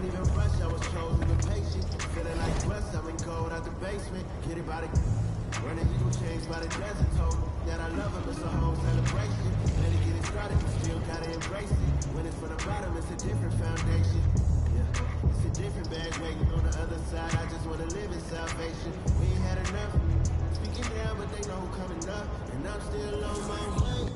ain't even rush, I was chosen and patient. Feeling like rust, I'm in cold out the basement. Get it by the running eagle chains by the desert. Told me that I love him, it's a whole celebration. Let it get it started, but still gotta embrace it. When it's from the bottom, it's a different foundation. Yeah, it's a different bag waiting on the other side. I just wanna live in salvation. We ain't had enough. Speaking down, but they know who coming up. And I'm still on my way.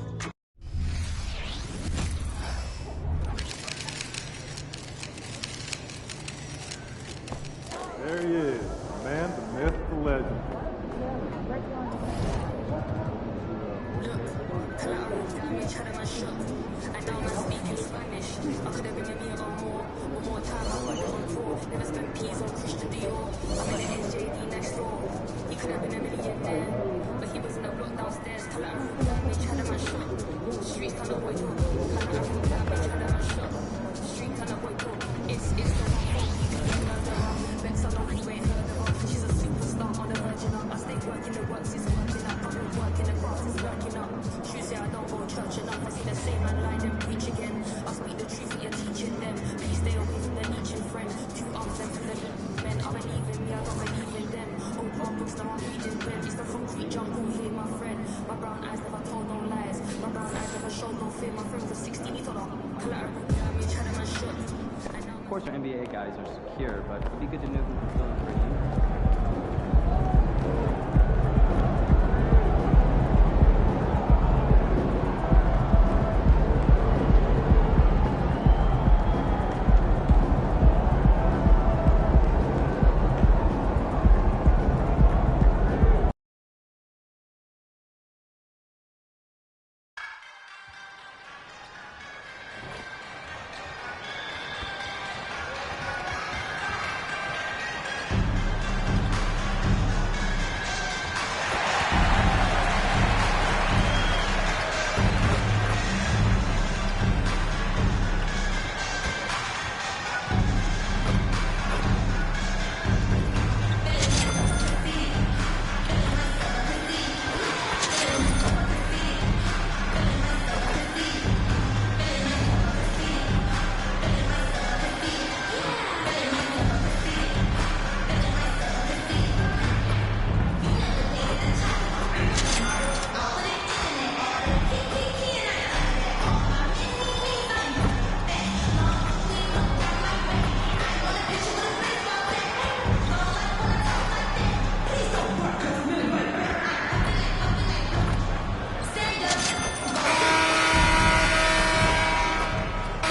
There he is, the man, the myth, the legend. Of course, our NBA guys are secure, but it'd be good to know who's filling for you.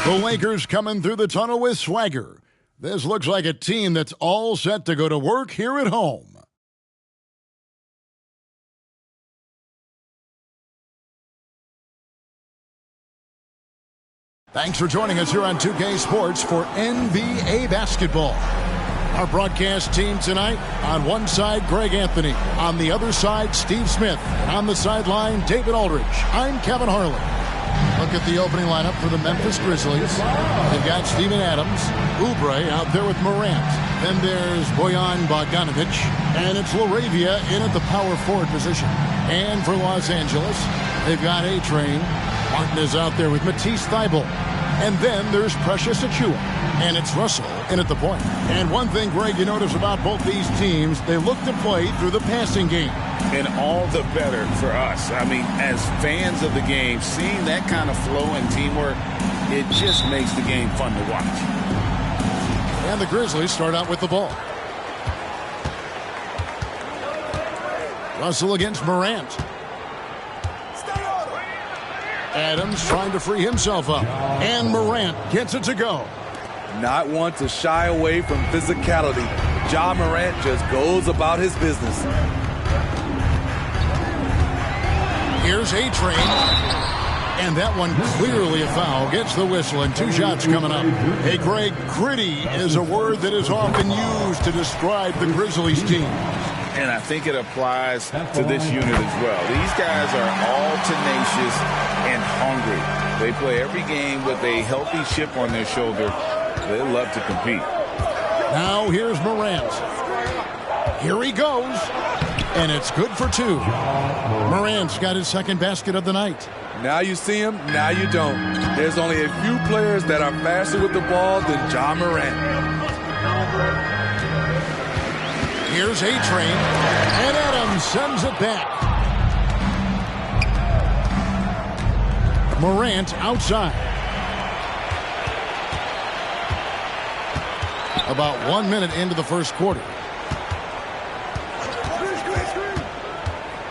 The Lakers coming through the tunnel with swagger. This looks like a team that's all set to go to work here at home. Thanks for joining us here on 2K Sports for NBA basketball. Our broadcast team tonight, on one side, Greg Anthony. On the other side, Steve Smith. And on the sideline, David Aldridge. I'm Kevin Harlan. Look at the opening lineup for the Memphis Grizzlies. They've got Steven Adams, Oubre out there with Morant. Then there's Bojan Bogdanovic, and it's LaRavia in at the power forward position. And for Los Angeles, they've got A-Train. Martin is out there with Matisse Thybulle. And then there's Precious Achiuwa, and it's Russell in at the point. And one thing, Greg, you notice about both these teams, they look to play through the passing game. And all the better for us. I mean, as fans of the game, seeing that kind of flow and teamwork, it just makes the game fun to watch. And the Grizzlies start out with the ball. Russell against Morant. Adams trying to free himself up. And Morant gets it to go. Not one to shy away from physicality. Ja Morant just goes about his business. Here's A-Train. And that one clearly a foul. Gets the whistle and 2 shots coming up. Hey, Greg, gritty is a word that is often used to describe the Grizzlies team. And I think it applies to this unit as well. These guys are all tenacious and hungry. They play every game with a healthy chip on their shoulder. They love to compete. Now here's Morant. Here he goes. And it's good for 2. Morant's got his second basket of the night. Now you see him, now you don't. There's only a few players that are faster with the ball than Ja Morant. Here's A-Train, and Adams sends it back. Morant outside. About 1 minute into the first quarter.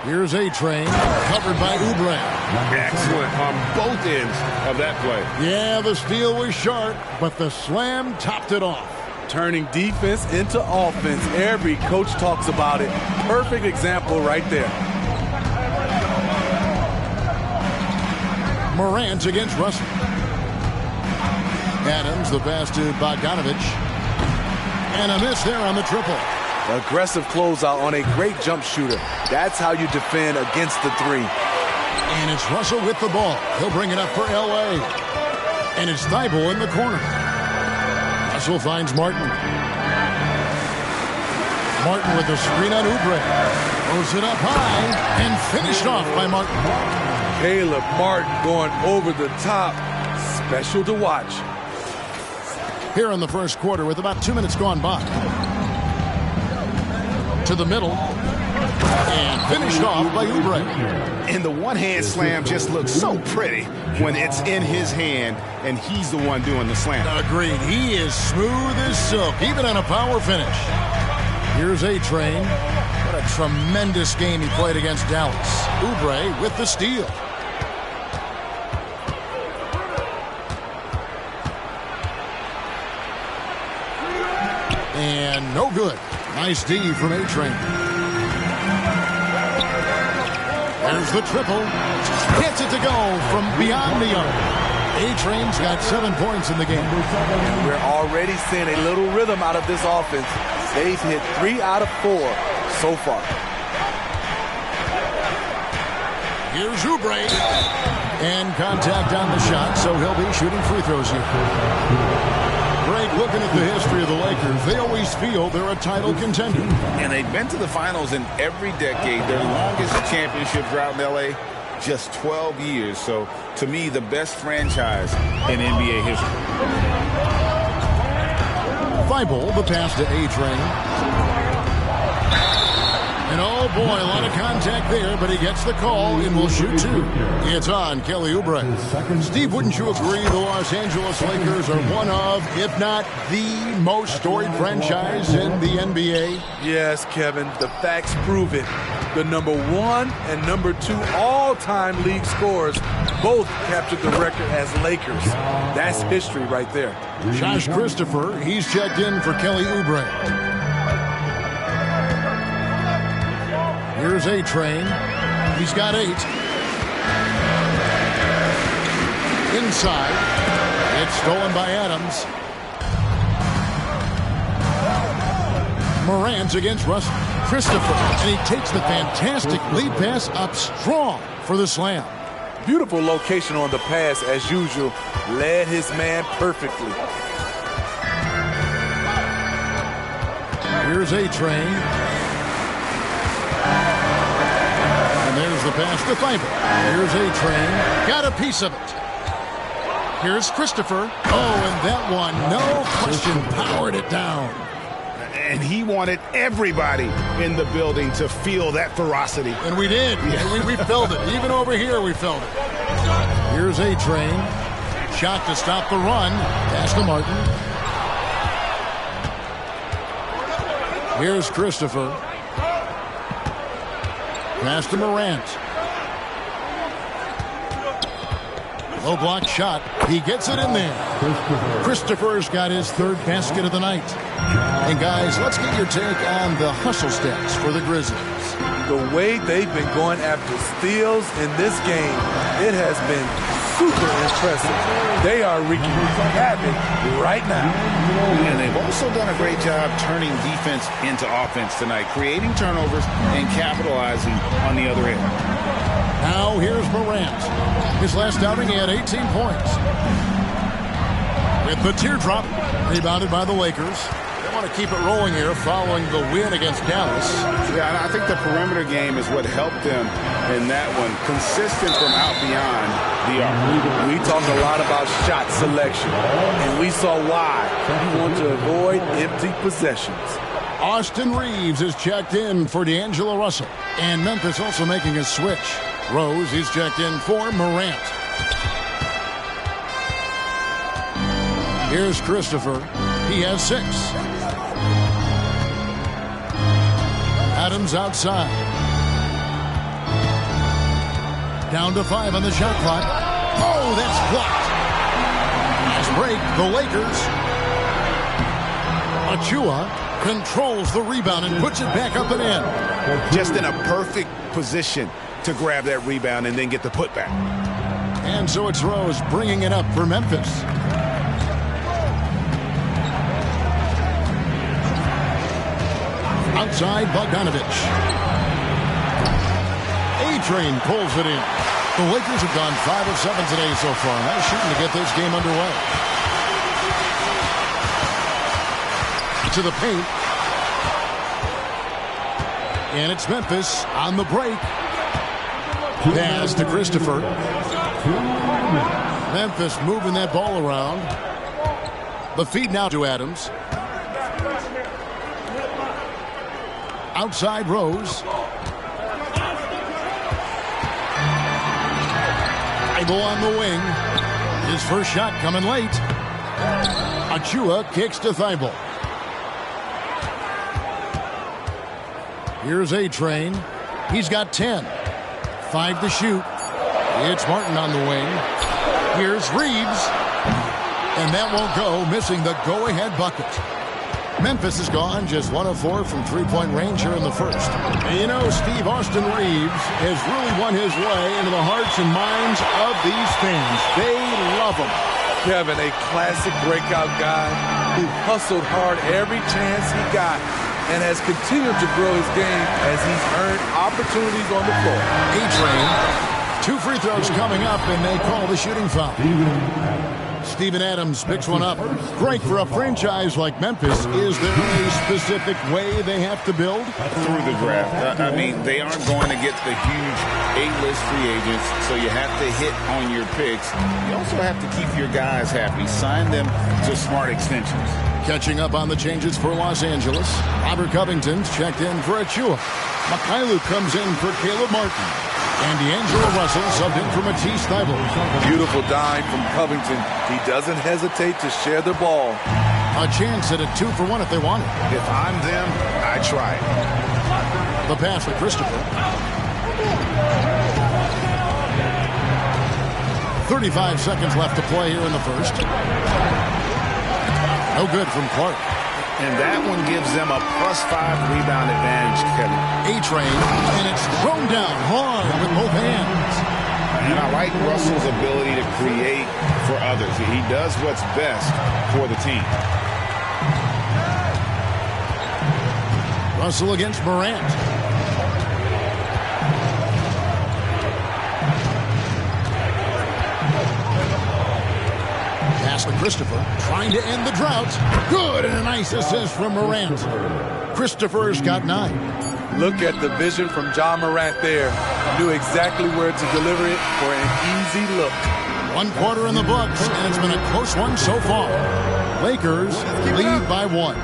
Here's A-Train, covered by Oubre. Excellent on both ends of that play. Yeah, the steal was sharp, but the slam topped it off. Turning defense into offense. Every coach talks about it. Perfect example right there. Morant against Russell. Adams, the pass to Bogdanovich. And a miss there on the triple. Aggressive closeout on a great jump shooter. That's how you defend against the 3. And it's Russell with the ball. He'll bring it up for L.A. And it's Thibault in the corner. Russell finds Martin. Martin with the screen on Oubre. Throws it up high and finished off by Martin. Caleb Martin going over the top. Special to watch. Here in the first quarter with about 2 minutes gone by. To the middle. And finished off by Oubre. And the one-hand slam just looks so pretty when it's in his hand and he's the one doing the slam. Agreed. He is smooth as silk, even on a power finish. Here's A-Train. What a tremendous game he played against Dallas. Oubre with the steal. And no good. Nice D from A-Train. There's the triple. Gets it to go from beyond the arc. A-Train's got 7 points in the game. And we're already seeing a little rhythm out of this offense. They've hit 3 out of 4 so far. Here's Oubre. And contact on the shot, so he'll be shooting free throws here. Greg, looking at the history of the Lakers, they always feel they're a title contender. And they've been to the finals in every decade. Their longest championship drought in L.A., just 12 years. So, to me, the best franchise in NBA history. Thibault, the pass to A-Train. And oh boy, a lot of contact there, but he gets the call and will shoot 2. It's on Kelly Oubre. Steve, wouldn't you agree the Los Angeles Lakers are one of, if not the most storied franchise in the NBA? Yes, Kevin, the facts prove it. The number 1 and number 2 all-time league scorers both captured the record as Lakers. That's history right there. Josh Christopher, he's checked in for Kelly Oubre. Here's A-Train. He's got 8. Inside. It's stolen by Adams. Morant against Russell. Christopher. And he takes the fantastic lead pass up strong for the slam. Beautiful location on the pass as usual. Led his man perfectly. Here's A-Train. There's the pass to Thibault. Here's A-Train. Got a piece of it. Here's Christopher. Oh, and that one, no question, powered it down. And he wanted everybody in the building to feel that ferocity. And we did. Yeah. We felt it. Even over here, we felt it. Here's A-Train. Shot to stop the run. Pass to Martin. Here's Christopher. Pass to Morant. Low block shot. He gets it in there. Christopher's got his 3rd basket of the night. And guys, let's get your take on the hustle stats for the Grizzlies. The way they've been going after steals in this game, it has been super impressive. They are wreaking havoc right now. And they've also done a great job turning defense into offense tonight, creating turnovers and capitalizing on the other end. Now here's Morant. His last outing, he had 18 points. With the teardrop, rebounded by the Lakers. want to keep it rolling here following the win against Dallas. Yeah, I think the perimeter game is what helped them in that one. Consistent from out beyond the arc. We talk a lot about shot selection, and we saw why. We want to avoid empty possessions. Austin Reeves is checked in for D'Angelo Russell. And Memphis also making a switch. Rose is checked in for Morant. Here's Christopher. He has 6. Adams outside. Down to 5 on the shot clock. Oh, that's blocked. Nice break. The Lakers. Achua controls the rebound and puts it back up and in. Just in a perfect position to grab that rebound and then get the putback. And so it's Rose bringing it up for Memphis. Outside, Bogdanovich. A-Train pulls it in. The Lakers have gone 5 of 7 today so far. Nice shooting to get this game underway. To the paint. And it's Memphis on the break. Pass to Christopher. Memphis moving that ball around. The feed now to Adams. Outside Rose. Thibault on the wing. His first shot coming late. Achua kicks to Thibault. Here's A-Train. He's got 10. 5 to shoot. It's Martin on the wing. Here's Reeves. And that won't go, missing the go-ahead bucket. Memphis is gone, just 1 of 4 from three-point range here in the first. And you know, Steve, Austin Reeves has really won his way into the hearts and minds of these fans. They love him. Kevin, a classic breakout guy who hustled hard every chance he got and has continued to grow his game as he's earned opportunities on the floor. A-Train, 2 free throws coming up, and they call the shooting foul. Steven Adams picks one up. Great for a franchise like Memphis. Is there a specific way they have to build? Through the draft. I mean, they aren't going to get the huge A-list free agents, so you have to hit on your picks. You also have to keep your guys happy. Sign them to smart extensions. Catching up on the changes for Los Angeles. Robert Covington's checked in for Achua. Mikhailo comes in for Caleb Martin. And D'Angelo Russell subbed in for Matisse Thybulle. Beautiful dime from Covington. He doesn't hesitate to share the ball. A chance at a 2 for 1 if they want it. If I'm them, I try it. The pass for Christopher. 35 seconds left to play here in the first. No good from Clark. And that one gives them a +5 rebound advantage, Kevin. A-Train, and it's thrown down hard with both hands. And I like Russell's ability to create for others. He does what's best for the team. Russell against Morant. Pass to Christopher, trying to end the drought. Good, and a nice assist from Morant. Christopher's got 9. Look at the vision from Ja Morant there. Knew exactly where to deliver it for an easy look. 1 quarter in the books, and it's been a close one so far. Lakers lead by 1.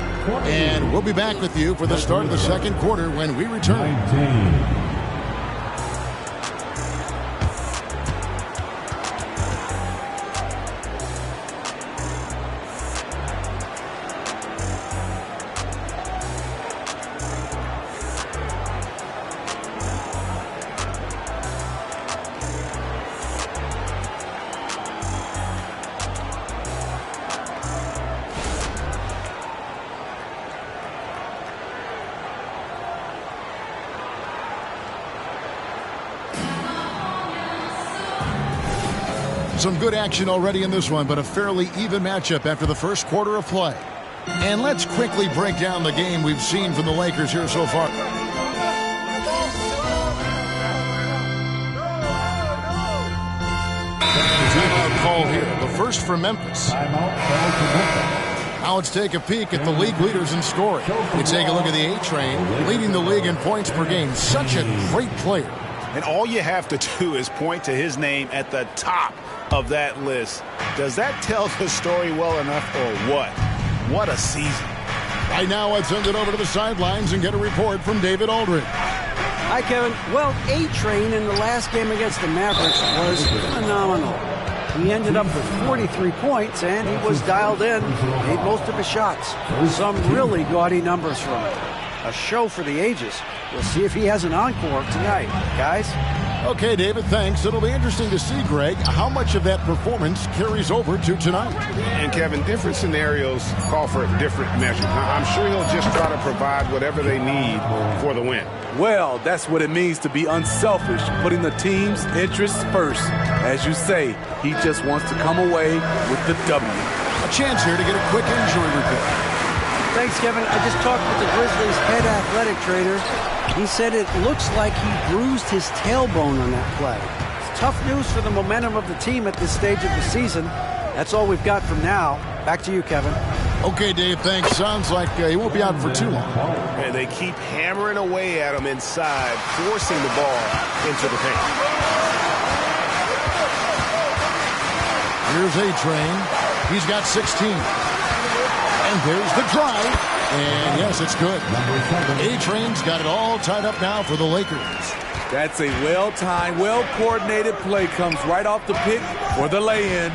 And we'll be back with you for the start of the second quarter when we return. Some good action already in this one, but a fairly even matchup after the first quarter of play. And let's quickly break down the game we've seen from the Lakers here so far. Timeout call here. The first for Memphis. Now let's take a peek at the league leaders in scoring. You take a look at the A-Train, leading the league in points per game. Such a great player. And all you have to do is point to his name at the top of that list. Does that tell the story well enough or what? What a season. Right now, let's send it over to the sidelines and get a report from David Aldridge. Hi, Kevin. Well, A-Train in the last game against the Mavericks was phenomenal. He ended up with 43 points, and he was dialed in, made most of his shots. Some really gaudy numbers from him. A show for the ages. We'll see if he has an encore tonight. Guys? Okay, David, thanks. It'll be interesting to see, Greg, how much of that performance carries over to tonight. And, Kevin, different scenarios call for different measures. I'm sure he'll just try to provide whatever they need for the win. Well, that's what it means to be unselfish, putting the team's interests first. As you say, he just wants to come away with the W. A chance here to get a quick injury report. Thanks, Kevin. I just talked with the Grizzlies' head athletic trainer. He said it looks like he bruised his tailbone on that play. It's tough news for the momentum of the team at this stage of the season. That's all we've got from now. Back to you, Kevin. Okay, Dave, thanks. Sounds like he won't be out for too long. And they keep hammering away at him inside, forcing the ball into the paint. Here's A-Train. He's got 16. And there's the drive. And yes, it's good. A-Train's got it all tied up now for the Lakers. That's a well-timed, well-coordinated play. Comes right off the pick for the lay-in.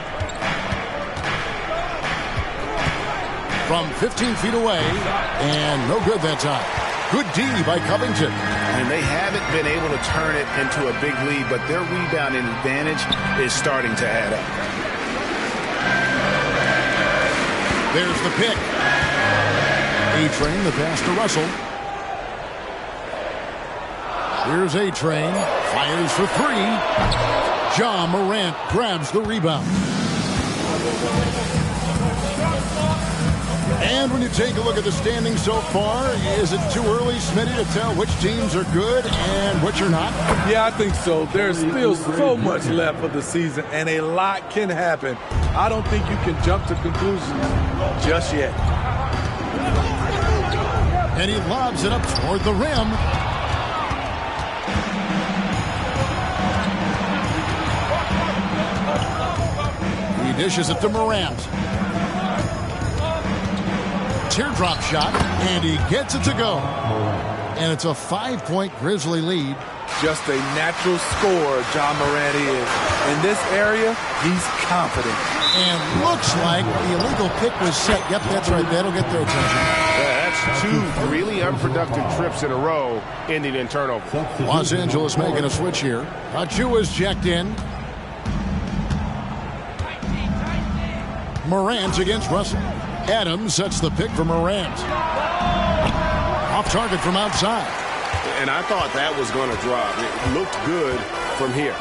From 15 feet away, and no good that time. Good D by Covington. And they haven't been able to turn it into a big lead, but their rebounding advantage is starting to add up. There's the pick. A-Train, the pass to Russell. Here's A-Train. Fires for three. Ja Morant grabs the rebound. And when you take a look at the standings so far, is it too early, Smitty, to tell which teams are good and which are not? Yeah, I think so. There's still so much left of the season, and a lot can happen. I don't think you can jump to conclusions just yet. And he lobs it up toward the rim. He dishes it to Morant. Teardrop shot, and he gets it to go. And it's a 5-point Grizzly lead. Just a natural scorer, Ja Morant is. In this area, he's confident. And looks like the illegal pick was set. Yep, that's right. That'll get their attention. Yeah, that's two really unproductive trips in a row, ending in turnover. Los Angeles making a switch here. Achiuwa's checked in. Morant against Russell. Adams sets the pick for Morant. Off target from outside. And I thought that was going to drop. It looked good from here.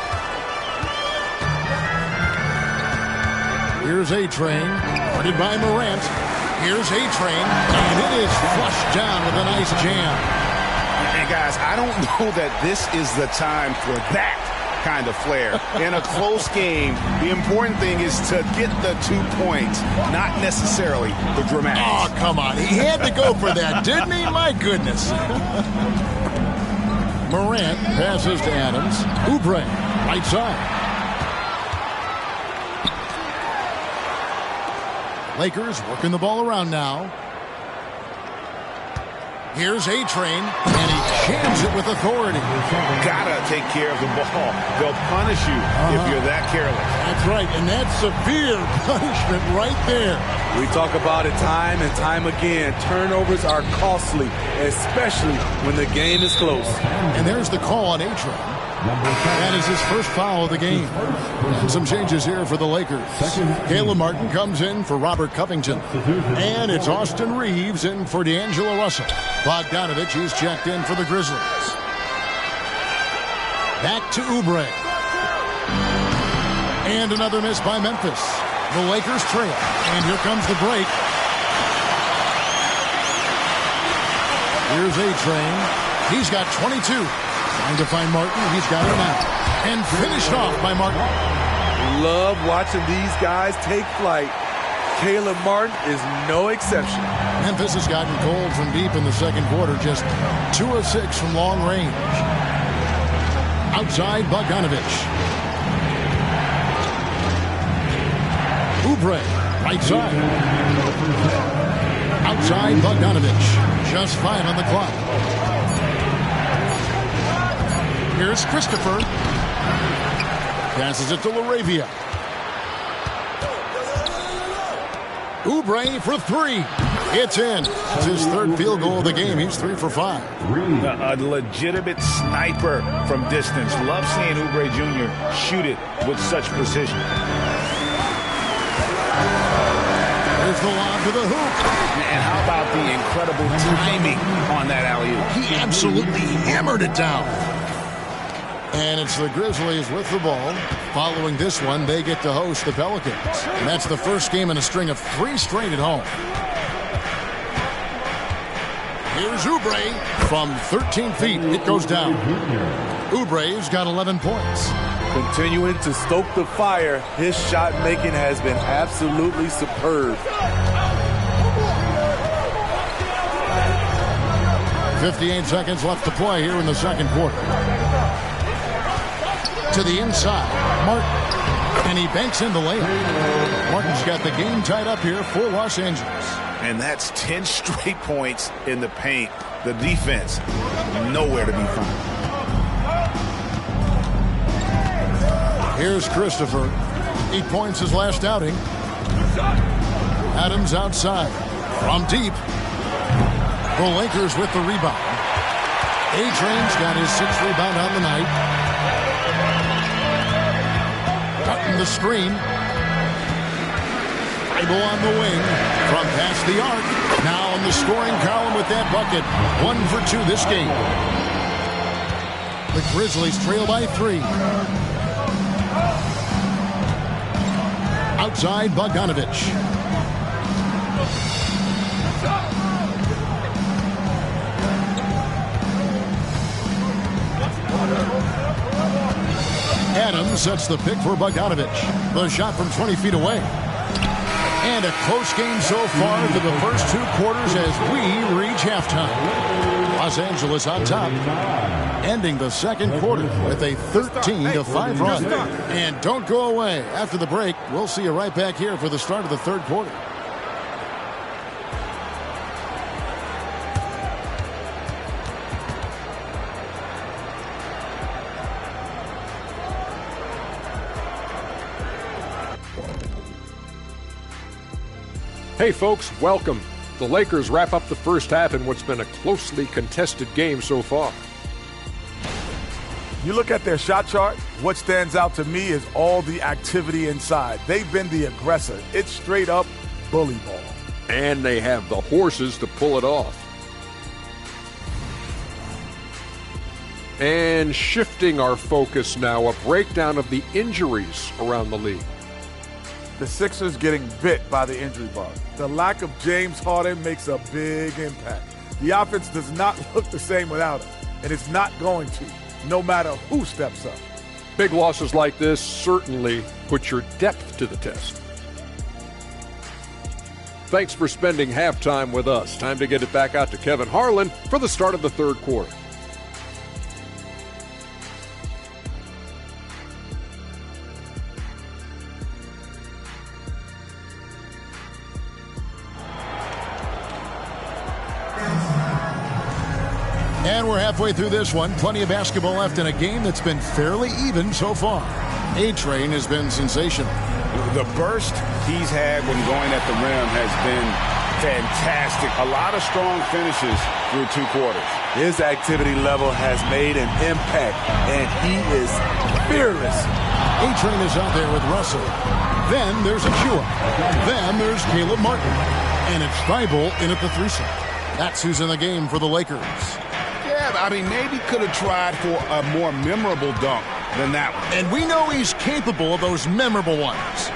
Here's A-Train, guarded by Morant. Here's A-Train, and it is flushed down with a nice jam. And guys, I don't know that this is the time for that kind of flair. In a close game, the important thing is to get the 2 points, not necessarily the dramatics. Oh, come on. He had to go for that, didn't he? My goodness. Morant passes to Adams. Oubre, right side. Lakers working the ball around now. Here's A-Train, and he jams it with authority. Gotta take care of the ball. They'll punish you if you're that careless. That's right, and that's severe punishment right there. We talk about it time and time again. Turnovers are costly, especially when the game is close. And there's the call on A-Train. That is his first foul of the game. And some changes here for the Lakers. Caleb Martin comes in for Robert Covington. And it's Austin Reeves in for D'Angelo Russell. Bogdanovich, he's checked in for the Grizzlies. Back to Oubre. And another miss by Memphis. The Lakers trail. And here comes the break. Here's A-Train. He's got 22. Trying to find Martin. He's got it now. And finished off by Martin. Love watching these guys take flight. Caleb Martin is no exception. Memphis has gotten cold from deep in the second quarter, just 2 of 6 from long range. Outside, Bogdanovich. Oubre, right side. Outside, Bogdanovich. Just 5 on the clock. Here's Christopher. Passes it to LaRavia. Oubre for 3. It's in. It's his 3rd field goal of the game. He's 3 for 5. A legitimate sniper from distance. Love seeing Oubre Jr. shoot it with such precision. There's the lob to the hoop. And how about the incredible timing on that alley-oop? He absolutely hammered it down. And it's the Grizzlies with the ball. Following this one, they get to host the Pelicans. And that's the first game in a string of 3 straight at home. Here's Oubre from 13 feet. It goes down. Oubre's got 11 points. Continuing to stoke the fire, his shot making has been absolutely superb. 58 seconds left to play here in the second quarter. To the inside, Martin, and he banks in the layup. Martin's got the game tied up here for Los Angeles. And that's 10 straight points in the paint. The defense, nowhere to be found. Here's Christopher. 8 points his last outing. Adams outside. From deep. The Lakers with the rebound. A-Train's got his 6th rebound on the night. Cutting the screen. Bible on the wing from past the arc. Now in the scoring column with that bucket. 1 for 2 this game. The Grizzlies trail by 3. Outside, Bogdanovich. Adams sets the pick for Bogdanovich. The shot from 20 feet away. And a close game so far for the first 2 quarters as we reach halftime. Los Angeles on top, ending the second quarter with a 13-5 run. And don't go away. After the break, we'll see you right back here for the start of the third quarter. Hey folks, welcome. The Lakers wrap up the first half in what's been a closely contested game so far. You look at their shot chart, what stands out to me is all the activity inside. They've been the aggressor. It's straight up bully ball. And they have the horses to pull it off. And shifting our focus now, a breakdown of the injuries around the league. The Sixers getting bit by the injury bug. The lack of James Harden makes a big impact. The offense does not look the same without him, and it's not going to, no matter who steps up. Big losses like this certainly put your depth to the test. Thanks for spending halftime with us. Time to get it back out to Kevin Harlan for the start of the third quarter. And we're halfway through this one. Plenty of basketball left in a game that's been fairly even so far. A-Train has been sensational. The burst he's had when going at the rim has been fantastic. A lot of strong finishes through 2 quarters. His activity level has made an impact, and he is fearless. A-Train is out there with Russell. Then there's Achua. Then there's Caleb Martin. And it's Thibault in at the 3 set. That's who's in the game for the Lakers. Yeah, I mean, maybe could have tried for a more memorable dunk than that one. And we know he's capable of those memorable ones.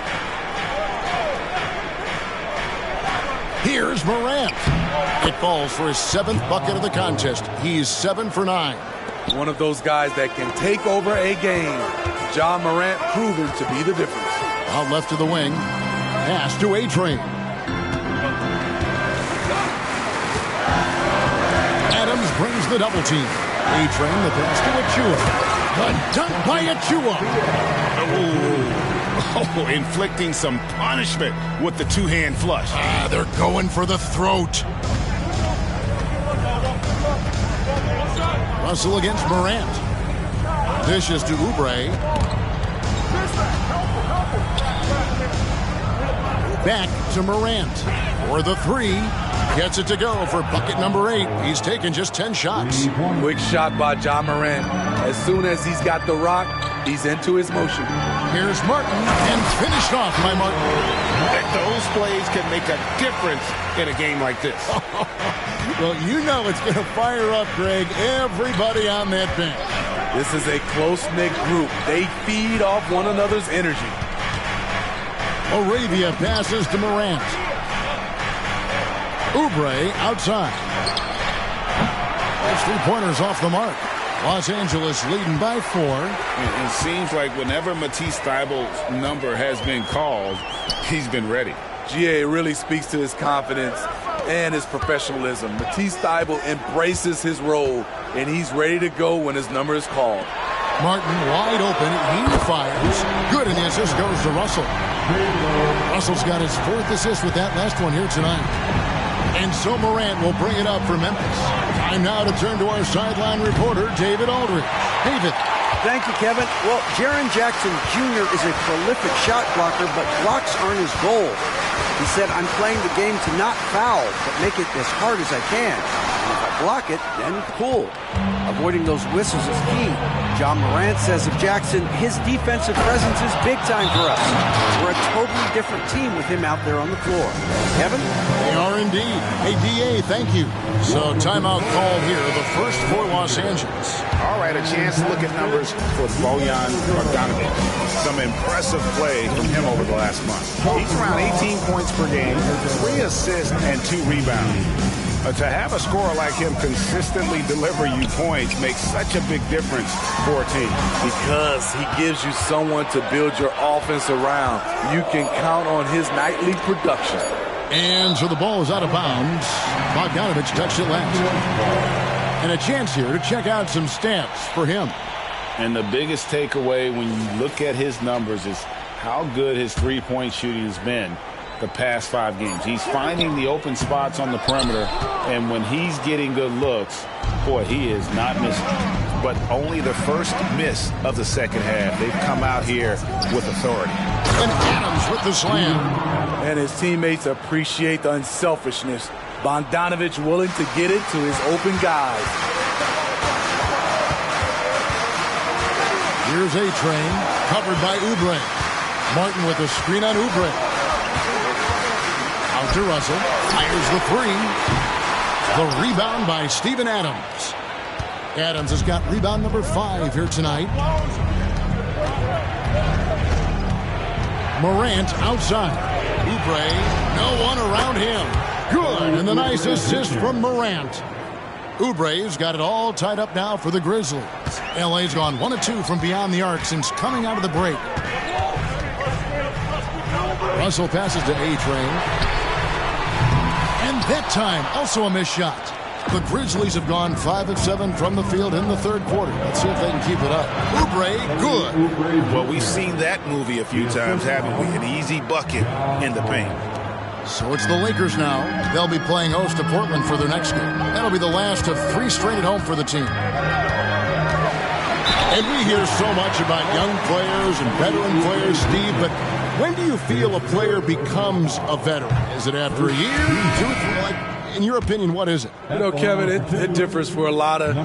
Here's Morant. It falls for his 7th bucket of the contest. He's 7 for 9. One of those guys that can take over a game. Ja Morant proven to be the difference. Out left to the wing. Pass to A-Train. the double team. A-Train, the pass to Achua. The dunk by Achua. Oh, inflicting some punishment with the two-hand flush. They're going for the throat. Russell against Morant. Dishes to Oubre. Back to Morant. For the three. Gets it to go for bucket number 8. He's taken just 10 shots. Quick shot by Ja Morant. As soon as he's got the rock, he's into his motion. Here's Martin, and finished off by Martin. Those plays can make a difference in a game like this. Well, you know it's going to fire up, Greg, everybody on that bench. This is a close-knit group. They feed off one another's energy. Arabia passes to Morant. Oubre outside. Those three-pointers off the mark. Los Angeles leading by 4. It seems like whenever Matisse Thybulle's number has been called, he's been ready. GA really speaks to his confidence and his professionalism. Matisse Thybulle embraces his role, and he's ready to go when his number is called. Martin wide open. He fires. Good, and the assist goes to Russell. Russell's got his 4th assist with that last one here tonight. And so Morant will bring it up for Memphis. Time now to turn to our sideline reporter, David Aldridge. David. Thank you, Kevin. Well, Jaren Jackson Jr. is a prolific shot blocker, but blocks aren't his goal. He said, I'm playing the game to not foul, but make it as hard as I can. And if I block it, then cool. Avoiding those whistles is key. Ja Morant says of Jackson, his defensive presence is big time for us. We're a totally different team with him out there on the floor. Kevin? They are indeed. Hey, D.A., thank you. So timeout call here, the first for Los Angeles. All right, a chance to look at numbers for Bojan Bogdanovic. Some impressive play from him over the last month. He's around 18 points per game, 3 assists, and 2 rebounds. To have a scorer like him consistently deliver you points makes such a big difference for a team. Because he gives you someone to build your offense around. You can count on his nightly production. And so the ball is out of bounds. Bogdanovic touched it last. And a chance here to check out some stats for him. And the biggest takeaway when you look at his numbers is how good his three-point shooting has been the past 5 games. He's finding the open spots on the perimeter, and when he's getting good looks, boy, he is not missing. But only the first miss of the second half. They've come out here with authority. And Adams with the slam. And his teammates appreciate the unselfishness. Bogdanovic willing to get it to his open guys. Here's A-Train, covered by Oubre. Martin with a screen on Oubre. Out to Russell, fires the 3. The rebound by Steven Adams. Adams has got rebound number 5 here tonight. Morant outside. Oubre, no one around him. Good, and the nice assist from Morant. Oubre's got it all tied up now for the Grizzlies. LA's gone 1 of 2 from beyond the arc since coming out of the break. Russell passes to A-Train. And that time, also a missed shot. The Grizzlies have gone 5 of 7 from the field in the 3rd quarter. Let's see if they can keep it up. Oubre, good. Well, we've seen that movie a few times, haven't we? An easy bucket in the paint. So it's the Lakers now. They'll be playing host to Portland for their next game. That'll be the last of 3 straight at home for the team. And we hear so much about young players and veteran players, Steve, but when do you feel a player becomes a veteran? Is it after a year, 2, 3? Like, in your opinion, what is it? You know, Kevin, it differs for a lot of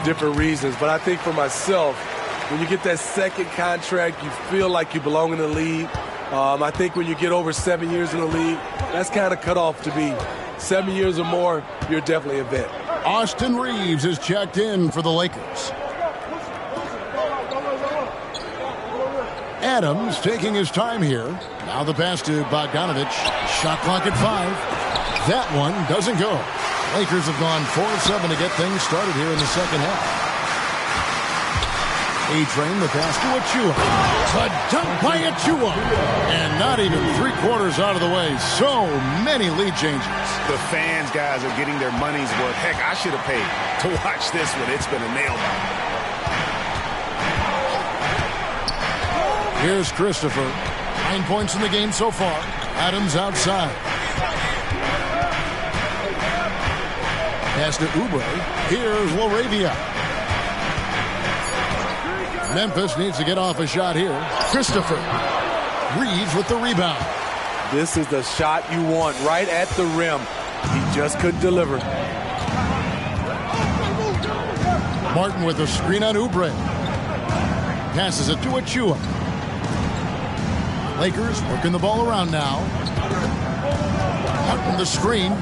different reasons. But I think for myself, when you get that second contract, you feel like you belong in the league. I think when you get over 7 years in the league, that's kind of cut off to be 7 years or more, you're definitely a vet. Austin Reeves is checked in for the Lakers. Adams taking his time here. Now the pass to Bogdanovic. Shot clock at 5. That one doesn't go. Lakers have gone 4 of 7 to get things started here in the second half. A-Train the pass to Achua. A dunk by Achua. And not even three-quarters out of the way. So many lead changes. The fans, guys, are getting their money's worth. Heck, I should have paid to watch this one. It's been a nail-biter. Here's Christopher. 9 points in the game so far. Adams outside. Pass to Oubre. Here's Laravia. Memphis needs to get off a shot here. Christopher. Reeves with the rebound. This is the shot you want, right at the rim. He just couldn't deliver. Martin with a screen on Oubre. Passes it to Achua. Lakers working the ball around now. Martin the screen.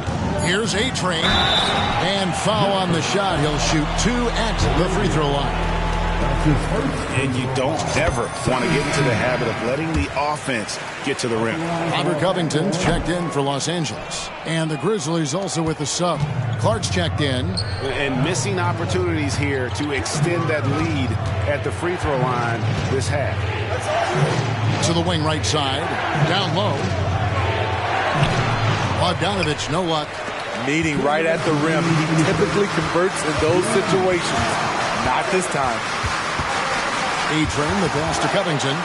Here's A-Train. And foul on the shot. He'll shoot 2 at the free throw line. And you don't ever want to get into the habit of letting the offense get to the rim. Robert Covington's checked in for Los Angeles. And the Grizzlies also with the sub. Clark's checked in. And missing opportunities here to extend that lead at the free throw line this half. To the wing right side. Down low. Bogdanovich, no luck. Meeting right at the rim. He typically converts in those situations. Not this time. A-Train, the pass to Covington.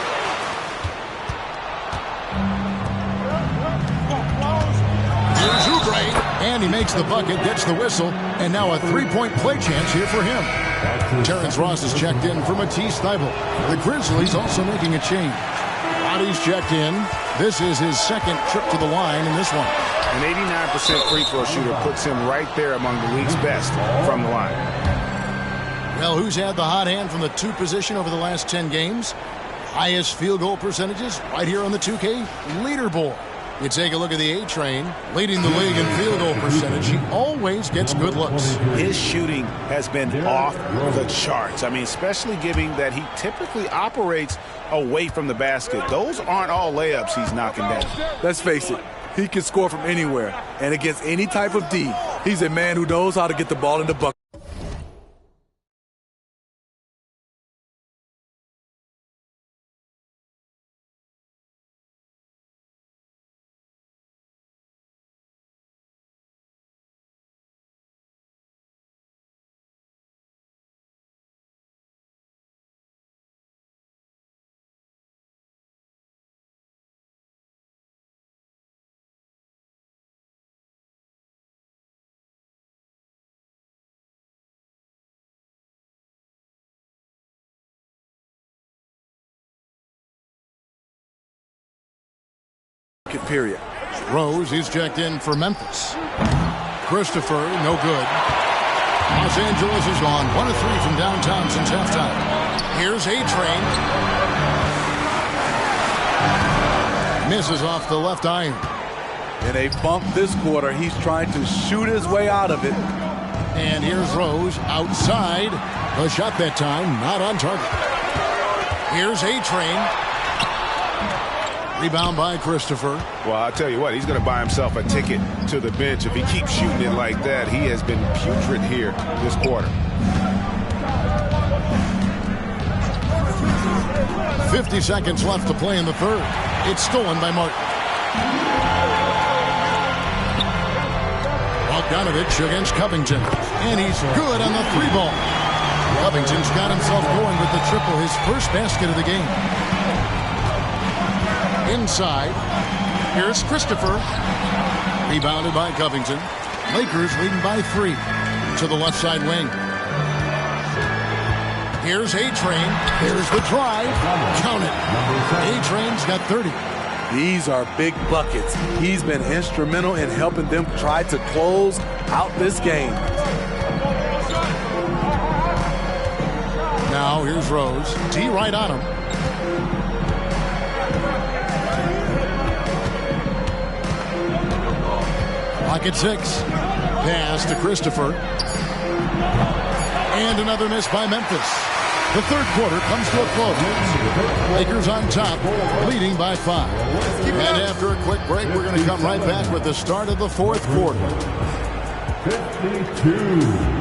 Here's Oubre, and he makes the bucket, gets the whistle, and now a three-point play chance here for him. Terrence Ross is checked in for Matisse Thybulle. The Grizzlies also making a change. Roddy's checked in. This is his second trip to the line in this one. An 89% free throw shooter puts him right there among the league's best from the line. Well, who's had the hot hand from the 2 position over the last 10 games? Highest field goal percentages right here on the 2K leaderboard. You take a look at the A-Train, leading the league in field goal percentage. He always gets good looks. His shooting has been off the charts. I mean, especially given that he typically operates away from the basket. Those aren't all layups he's knocking down. Let's face it, he can score from anywhere. And against any type of D, he's a man who knows how to get the ball in the bucket. Period. Rose is checked in for Memphis. Christopher, no good. Los Angeles is on 1 of 3 from downtown since halftime. Here's A-Train. Misses off the left iron. In a bump this quarter, he's trying to shoot his way out of it. And here's Rose outside. The shot that time not on target. Here's A-Train. Rebound by Christopher. Well, I'll tell you what, he's going to buy himself a ticket to the bench. If he keeps shooting it like that, he has been putrid here this quarter. 50 seconds left to play in the third. It's stolen by Martin. Bogdanovich against Covington. And he's good on the 3-ball. Covington's got himself going with the triple, his first basket of the game. Inside, here's Christopher. Rebounded by Covington. Lakers leading by 3 to the left side wing. Here's A-Train. Here's the drive. Count it. A-Train's got 30. These are big buckets. He's been instrumental in helping them try to close out this game. Now here's Rose. D right on him. Pocket 6. Pass to Christopher. And another miss by Memphis. The third quarter comes to a close. Lakers on top, leading by 5. And after a quick break, we're going to come right back with the start of the fourth quarter. 52.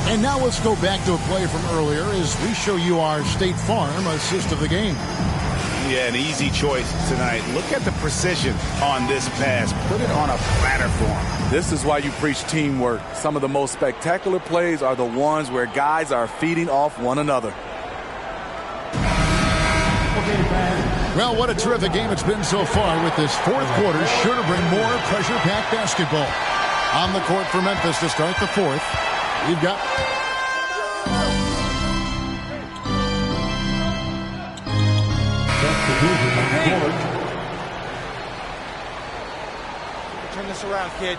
And now let's go back to a play from earlier as we show you our State Farm assist of the game. Yeah, an easy choice tonight. Look at the precision on this pass. Put it on a platter for him. This is why you preach teamwork. Some of the most spectacular plays are the ones where guys are feeding off one another. Well, what a terrific game it's been so far with this fourth quarter. Sure to bring more pressure-packed basketball. On the court for Memphis to start the fourth. We've got turn this around, kid.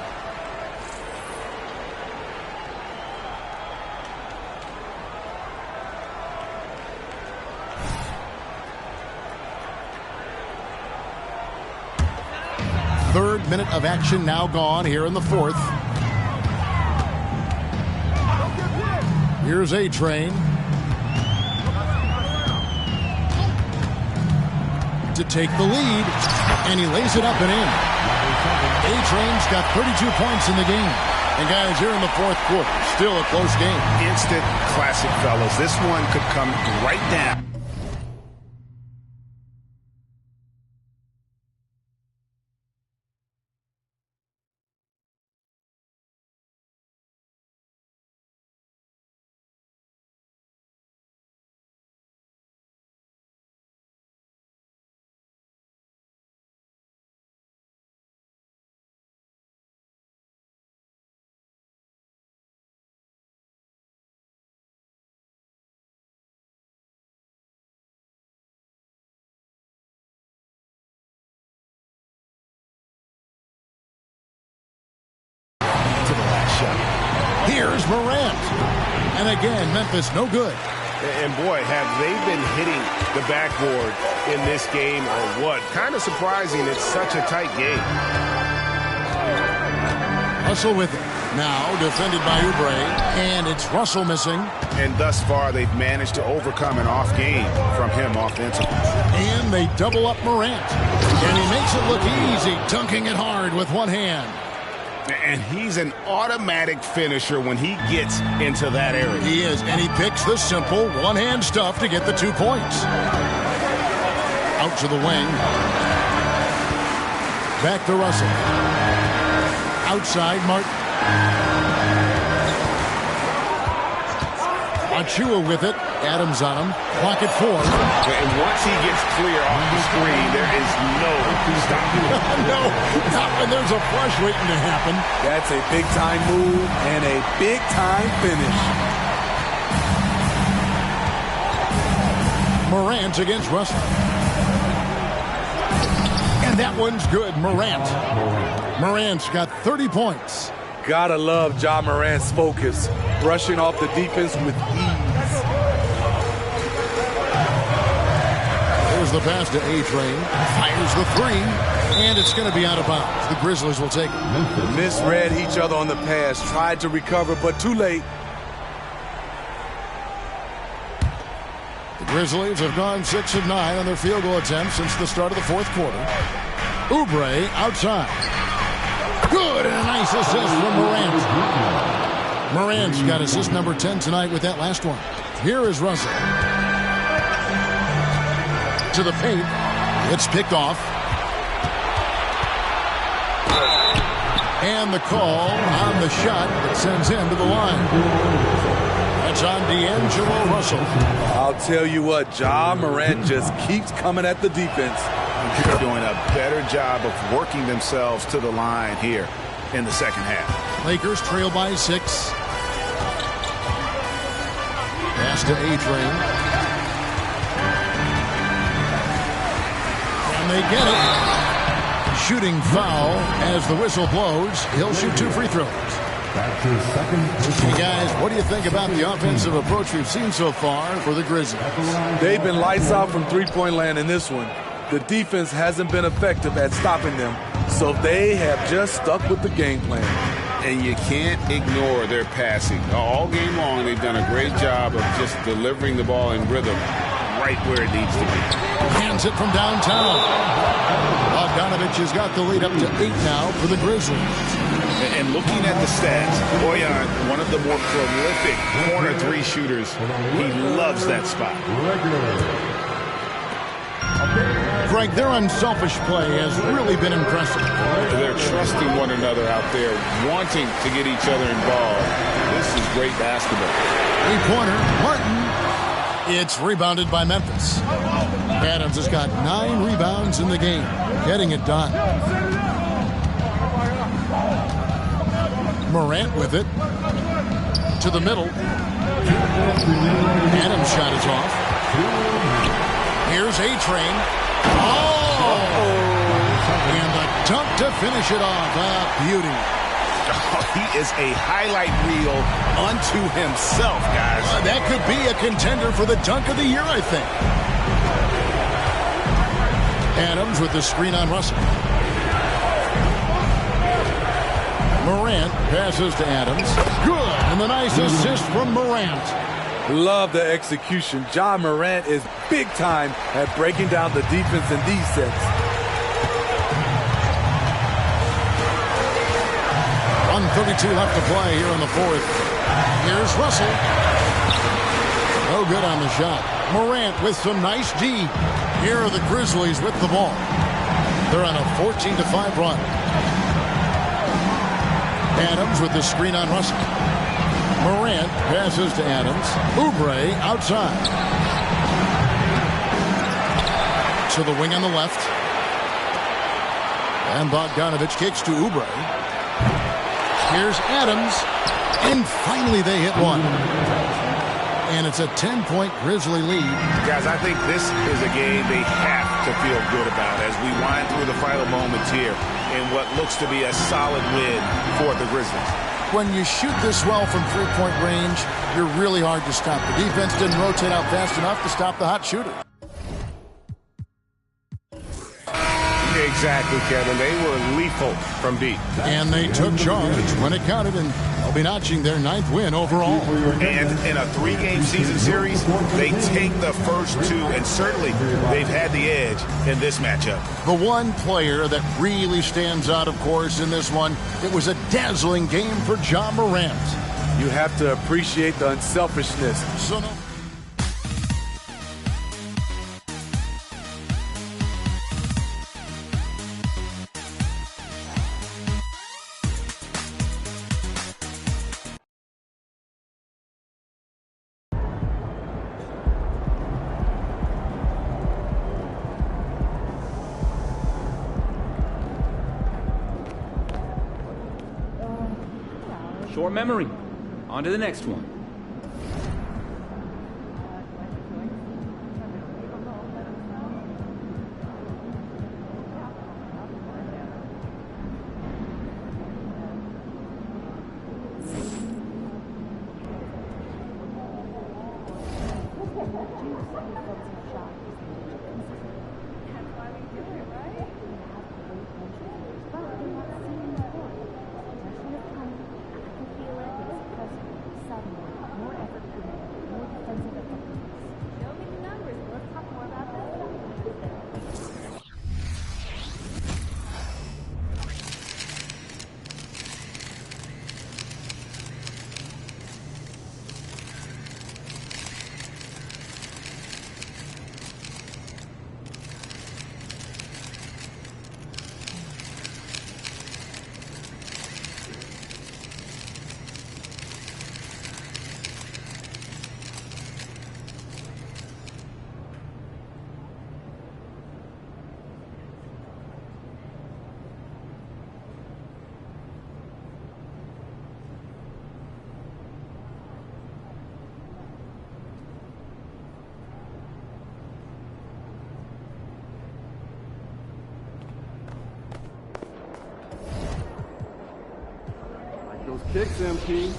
third minute of action now gone here in the fourth. Here's A-Train. To take the lead, and he lays it up and in. A-Train's got 32 points in the game. And guys, here in the fourth quarter, still a close game. Instant classic, fellas. This one could come right down. Here's Morant. And again, Memphis no good. And boy, have they been hitting the backboard in this game or what? Kind of surprising. It's such a tight game. Russell with it. Now defended by Oubre. And it's Russell missing. And thus far, they've managed to overcome an off game from him offensively. And they double up Morant. And he makes it look easy, dunking it hard with one hand. And he's an automatic finisher when he gets into that area. He is, and he picks the simple one-hand stuff to get the 2 points. Out to the wing. Back to Russell. Outside, Martin. Achua with it. Adams on him. Clock at 4. And once he gets clear off the screen, there is no stopping. No, not when there's a flush waiting to happen. That's a big-time move and a big-time finish. Morant against Russell. And that one's good. Morant's got 30 points. Gotta love Ja Morant's focus, brushing off the defense with ease. There's the pass to A-Train. Fires the three, and it's going to be out of bounds. The Grizzlies will take it. Misread each other on the pass, tried to recover, but too late. The Grizzlies have gone 6 of 9 on their field goal attempts since the start of the fourth quarter. Oubre outside. Good, and a nice assist from Morant. Morant's got assist number 10 tonight with that last one. Here is Russell. To the paint. It's picked off. And the call on the shot that sends him to the line. That's on D'Angelo Russell. I'll tell you what, Ja Morant just keeps coming at the defense. They're doing a better job of working themselves to the line here in the second half. Lakers trail by 6. Pass to A-Train. And they get it. Shooting foul as the whistle blows. He'll shoot 2 free throws. That's his second. Hey guys, what do you think about the offensive approach we've seen so far for the Grizzlies? They've been lights out from three-point land in this one. The defense hasn't been effective at stopping them, so they have just stuck with the game plan. And you can't ignore their passing. All game long, they've done a great job of just delivering the ball in rhythm right where it needs to be. Hands it from downtown. Bogdanovich has got the lead up to 8 now for the Grizzlies. And looking at the stats, Bojan, one of the more prolific corner three shooters, he loves that spot. Greg, their unselfish play has really been impressive. They're trusting one another out there, wanting to get each other involved. This is great basketball. Three-pointer, Martin. It's rebounded by Memphis. Adams has got 9 rebounds in the game, getting it done. Morant with it. To the middle. Adams' shot is off. Here's A-Train. Oh! And the dunk to finish it off. Beauty. Oh, he is a highlight reel unto himself, guys. That could be a contender for the dunk of the year, I think. Adams with the screen on Russell. Morant passes to Adams. Good. And the nice assist from Morant. Love the execution. Ja Morant is big time at breaking down the defense in these sets. 1:32 left to play here in the fourth. Here's Russell. No good on the shot. Morant with some nice D. Here are the Grizzlies with the ball. They're on a 14-5 run. Adams with the screen on Russell. Morant passes to Adams. Oubre outside. To the wing on the left. And Bogdanović kicks to Oubre. Here's Adams. And finally they hit one. And it's a 10-point Grizzly lead. Guys, I think this is a game they have to feel good about as we wind through the final moments here in what looks to be a solid win for the Grizzlies. When you shoot this well from three-point range, you're really hard to stop. The defense didn't rotate out fast enough to stop the hot shooter. Exactly, Kevin. They were lethal from deep. And they took charge when it counted, and they'll be notching their 9th win overall. And in a 3-game season series, they take the first 2, and certainly they've had the edge in this matchup. The one player that really stands out, of course, in this one, it was a dazzling game for Ja Morant. You have to appreciate the unselfishness. So no. Short memory. On to the next one. Those kicks, MP.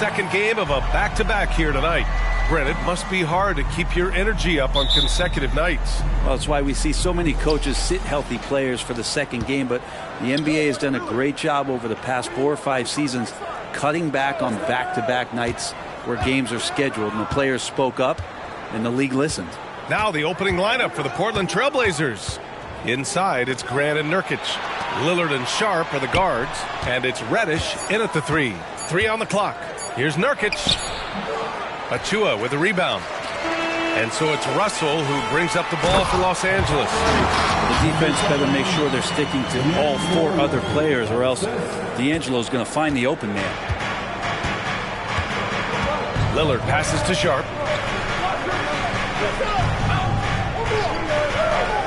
second game of a back-to-back here tonight. Brent, it must be hard to keep your energy up on consecutive nights. Well, that's why we see so many coaches sit healthy players for the second game, but the NBA has done a great job over the past 4 or 5 seasons cutting back on back-to-back nights where games are scheduled, and the players spoke up and the league listened. Now the opening lineup for the Portland Trailblazers. Inside, it's Grant and Nurkic. Lillard and Sharp are the guards, and it's Reddish in at the 3. 3 on the clock. Here's Nurkic. Achua with a rebound. And so it's Russell who brings up the ball for Los Angeles. The defense better make sure they're sticking to all 4 other players, or else D'Angelo's going to find the open man. Lillard passes to Sharp.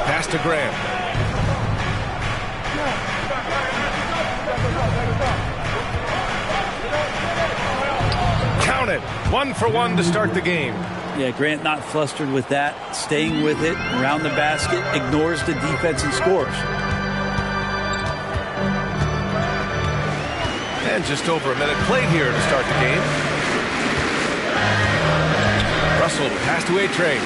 Pass to Grant. Count it. 1 for 1 to start the game. Yeah, Grant not flustered with that, staying with it around the basket, ignores the defense and scores. And just over a minute played here to start the game. Russell pass to A-Train.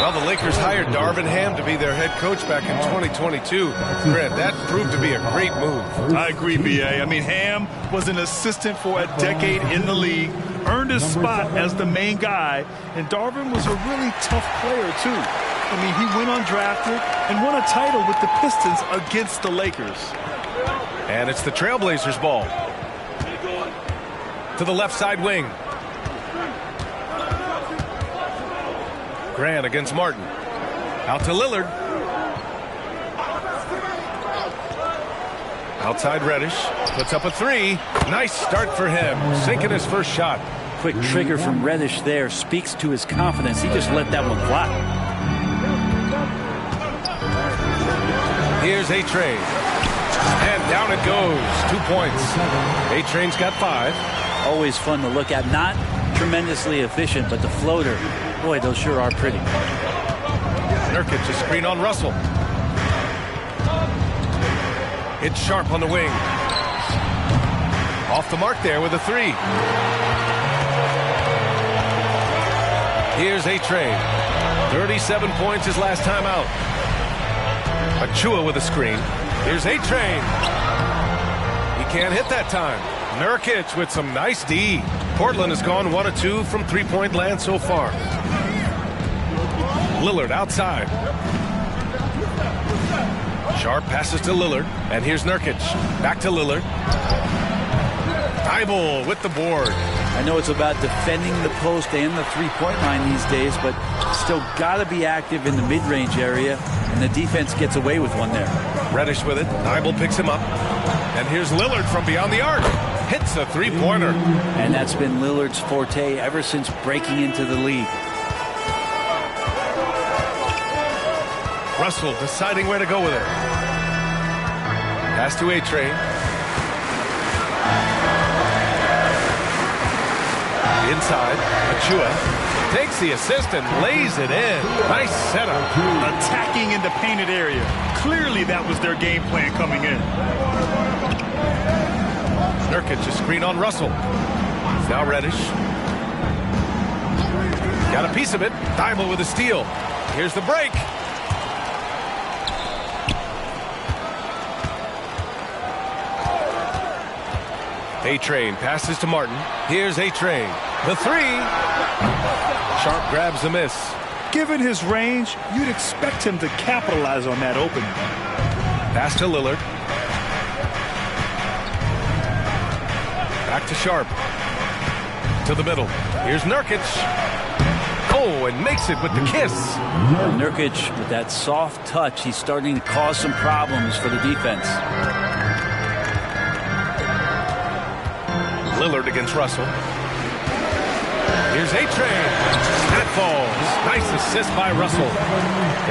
Well, the Lakers hired Darvin Ham to be their head coach back in 2022. Grant, that proved to be a great move. I agree, B.A. I mean, Ham was an assistant for a decade in the league, earned his spot as the main guy, and Darvin was a really tough player, too. I mean, he went undrafted and won a title with the Pistons against the Lakers. And it's the Trailblazers' ball. To the left side wing. Grant against Martin. Out to Lillard. Outside Reddish. Puts up a 3. Nice start for him. Sinking his first shot. Quick trigger from Reddish there. Speaks to his confidence. He just let that one fly. Here's A-Train. And down it goes. 2 points. A-Train's got 5. Always fun to look at. Not tremendously efficient, but the floater, boy, those sure are pretty. Nurkic, a screen on Russell. It's Sharp on the wing. Off the mark there with a 3. Here's A-Train. 37 points his last time out. Achua with a screen. Here's A-Train. He can't hit that time. Nurkic with some nice D. Portland has gone 1 of 2 from three-point land so far. Lillard outside. Sharp passes to Lillard, and here's Nurkic. Back to Lillard. Thybulle with the board. I know it's about defending the post and the three-point line these days, but still got to be active in the mid-range area, and the defense gets away with one there. Reddish with it. Thybulle picks him up. And here's Lillard from beyond the arc. Hits a three-pointer. And that's been Lillard's forte ever since breaking into the league. Russell deciding where to go with it. Pass to A-Train. Inside, Achua takes the assist and lays it in. Nice setup. Attacking in the painted area. Clearly that was their game plan coming in. Nurkic a screen on Russell. Now Reddish. Got a piece of it. Thybulle with a steal. Here's the break. A-Train passes to Martin. Here's A-Train. The 3. Sharp grabs the miss. Given his range, you'd expect him to capitalize on that opening. Pass to Lillard. Back to Sharp. To the middle. Here's Nurkic. Oh, and makes it with the kiss. Nurkic, with that soft touch, he's starting to cause some problems for the defense. Lillard against Russell. Here's A-Train. That falls. Nice assist by Russell.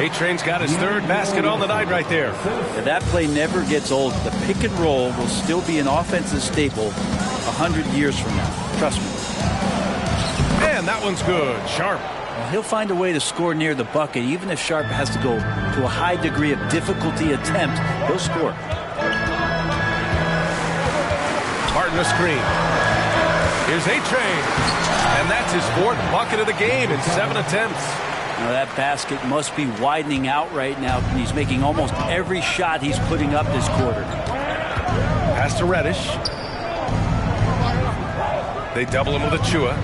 A-Train's got his third basket on the night right there. That play never gets old. The pick and roll will still be an offensive staple 100 years from now. Trust me. And that one's good. Sharp. Well, he'll find a way to score near the bucket. Even if Sharp has to go to a high degree of difficulty attempt, he'll score. Martin a screen. Here's A-Train. And that's his 4th bucket of the game in 7 attempts. Now that basket must be widening out right now. He's making almost every shot he's putting up this quarter. Pass to Reddish. They double him with Achua.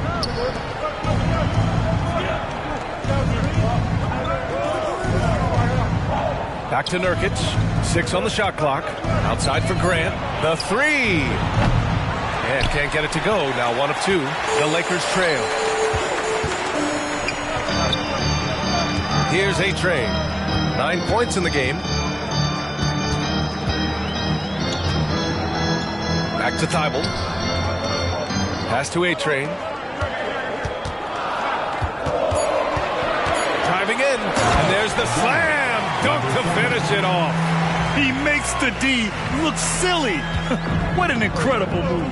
Back to Nurkic. 6 on the shot clock. Outside for Grant. The 3. And can't get it to go. Now 1 of 2. The Lakers trail. Here's A-Train. 9 points in the game. Back to Thibault. Pass to A-Train. Driving in. And there's the slam. Dunk to finish it off. He makes the D look silly. What an incredible move.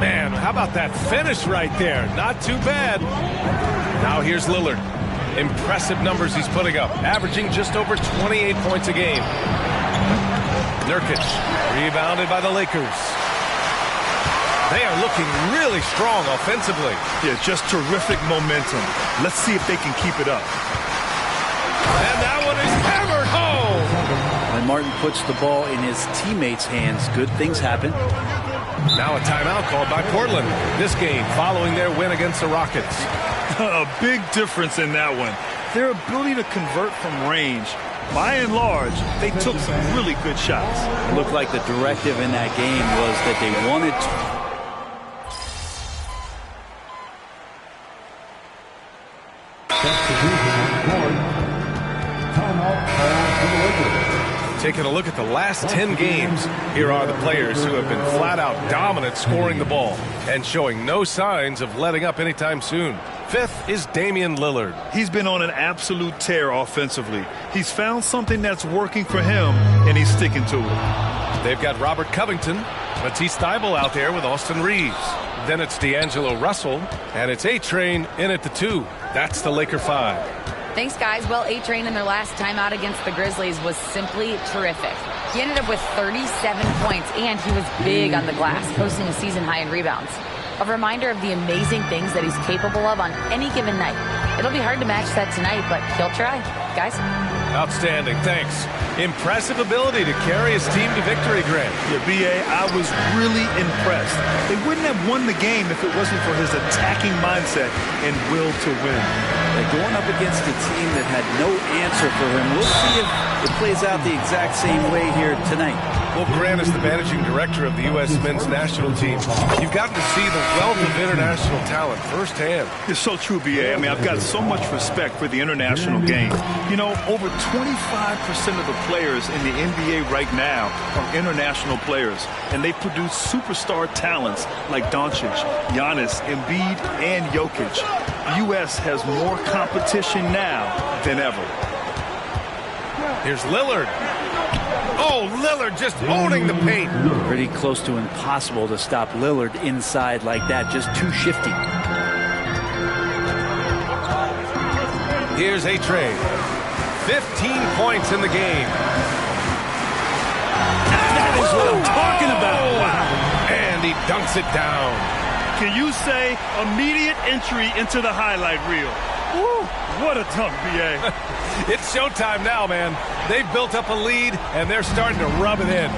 Man, how about that finish right there? Not too bad. Now here's Lillard. Impressive numbers he's putting up, averaging just over 28 points a game. Nurkic, rebounded by the Lakers. They are looking really strong offensively. Yeah, just terrific momentum. Let's see if they can keep it up. And that one is hammered home. When Martin puts the ball in his teammates' hands, good things happen. Now a timeout called by Portland. This game following their win against the Rockets. A big difference in that one. Their ability to convert from range. By and large, they took some really good shots. It looked like the directive in that game was that they wanted to. Taking a look at the last 10 games, here are the players who have been flat-out dominant scoring the ball and showing no signs of letting up anytime soon. 5th is Damian Lillard. He's been on an absolute tear offensively. He's found something that's working for him, and he's sticking to it. They've got Robert Covington, Matisse Thybulle out there with Austin Reeves. Then it's D'Angelo Russell, and it's A-Train in at the 2. That's the Laker 5. Thanks, guys. Well, A-Train in their last time out against the Grizzlies was simply terrific. He ended up with 37 points, and he was big on the glass, posting a season high in rebounds. A reminder of the amazing things that he's capable of on any given night. It'll be hard to match that tonight, but he'll try. Guys? Outstanding. Thanks. Impressive ability to carry his team to victory, Grant. Yeah, B.A., I was really impressed. They wouldn't have won the game if it wasn't for his attacking mindset and will to win. They're going up against a team that had no answer for him. We'll see if it plays out the exact same way here tonight. Well, Grant is the managing director of the U.S. men's national team. You've gotten to see the wealth of international talent firsthand. It's so true, B.A. I mean, I've got so much respect for the international game. You know, over 25% of the players in the NBA right now are international players, and they produce superstar talents like Doncic, Giannis, Embiid, and Jokic. The U.S. has more competition now than ever. Here's Lillard. Oh, Lillard just owning the paint. Pretty close to impossible to stop Lillard inside like that. Just too shifty. Here's A-Train. 15 points in the game. That is what I'm talking about. Wow. And he dunks it down. Can you say immediate entry into the highlight reel? Woo, what a dunk, B.A. It's showtime now, man. They've built up a lead, and they're starting to rub it in.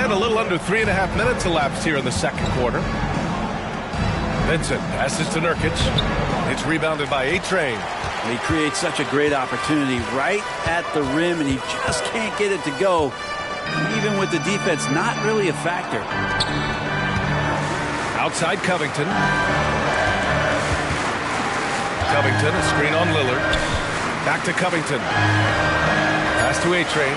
And a little under 3.5 minutes elapsed here in the second quarter. Vincent passes to Nurkic. It's rebounded by A-Train. He creates such a great opportunity right at the rim, and he just can't get it to go. Even with the defense not really a factor. Outside Covington. Covington, a screen on Lillard. Back to Covington. Pass to A-Train.